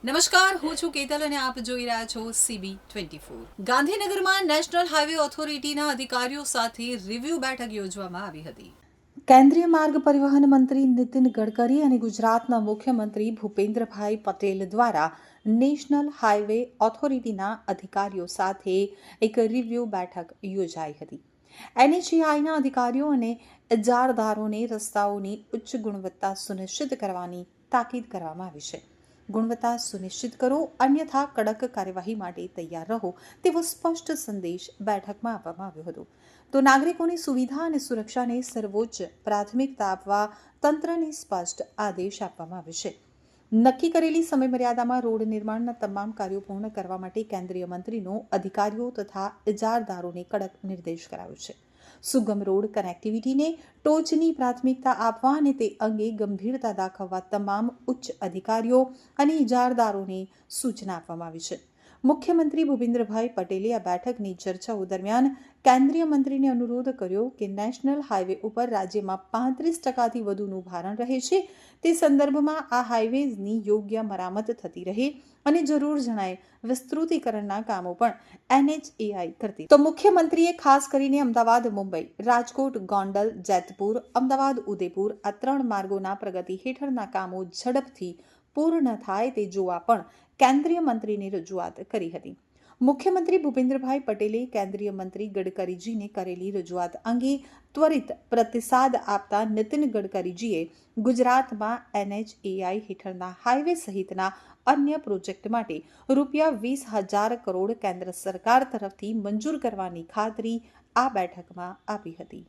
નમસ્કાર, હું છું કેતલ અને આપ જોઈ રહ્યા છો CB24. ગાંધીનગરમાં નેશનલ હાઈવે ઓથોરિટીના અધિકારીઓ સાથે રિવ્યુ બેઠક યોજવામાં આવી હતી. કેન્દ્રીય માર્ગ પરિવહન મંત્રી નીતિન ગડકરી અને ગુજરાતના મુખ્યમંત્રી ભૂપેન્દ્રભાઈ પટેલ દ્વારા નેશનલ હાઈવે ઓથોરિટીના અધિકારીઓ સાથે એક રિવ્યુ બેઠક યોજાઈ હતી. NHAIના અધિકારીઓ અને ઇજારદારોને રસ્તાઓની ઉચ્ચ ગુણવત્તા સુનિશ્ચિત કરવાની તાકીદ કરવામાં આવી છે. ગુણવત્તા સુનિશ્ચિત કરો, અન્યથા કડક કાર્યવાહી માટે તૈયાર રહો તેવો સ્પષ્ટ સંદેશ બેઠકમાં આપવામાં આવ્યો હતો. તો નાગરિકોની સુવિધા અને સુરક્ષાને સર્વોચ્ચ પ્રાથમિકતા આપવા તંત્રને સ્પષ્ટ આદેશ આપવામાં આવ્યો છે. નક્કી કરેલી સમયમર્યાદામાં રોડ નિર્માણના તમામ કાર્યો પૂર્ણ કરવા માટે કેન્દ્રીય મંત્રીનો અધિકારીઓ તથા ઇજારદારોને કડક નિર્દેશ કરાયો છે. સુગમ રોડ કનેક્ટિવિટીને ટોચની પ્રાથમિકતા આપવા અને તે અંગે ગંભીરતા દાખવવા તમામ ઉચ્ચ અધિકારીઓ અને ઇજારદારોને સૂચના આપવામાં આવી છે. મુખ્યમંત્રી ભૂપેન્દ્રભાઈ પટેલે આ બેઠકની ચર્ચાઓ દરમિયાન કેન્દ્રીય મંત્રીને અનુરોધ કર્યો કે નેશનલ હાઈવે ઉપર રાજ્યમાં 35%થી વધુનું ભારણ રહે છે. તે સંદર્ભમાં આ હાઈવેઝની યોગ્ય મરામત થતી રહે અને જરૂર જણાય વિસ્તૃતીકરણના કામો પણ NHAI કરતી. તો મુખ્યમંત્રીએ ખાસ કરીને અમદાવાદ મુંબઈ, રાજકોટ ગોંડલ, જેતપુર, અમદાવાદ ઉદયપુર આ 3 માર્ગોના પ્રગતિ હેઠળના કામો ઝડપથી પૂર્ણ થાય તે જોવા પણ કેન્દ્રીય મંત્રીને રજૂઆત કરી હતી. મુખ્યમંત્રી ભૂપેન્દ્રભાઈ પટેલે કેન્દ્રીય મંત્રી ગડકરીજીને કરેલી રજૂઆત અંગે ત્વરિત પ્રતિસાદ આપતા નીતિન ગડકરીજીએ ગુજરાતમાં NHAI હેઠળના હાઈવે સહિતના અન્ય પ્રોજેક્ટ માટે ₹20,000 કરોડ કેન્દ્ર સરકાર તરફથી મંજૂર કરવાની ખાતરી આ બેઠકમાં આપી હતી.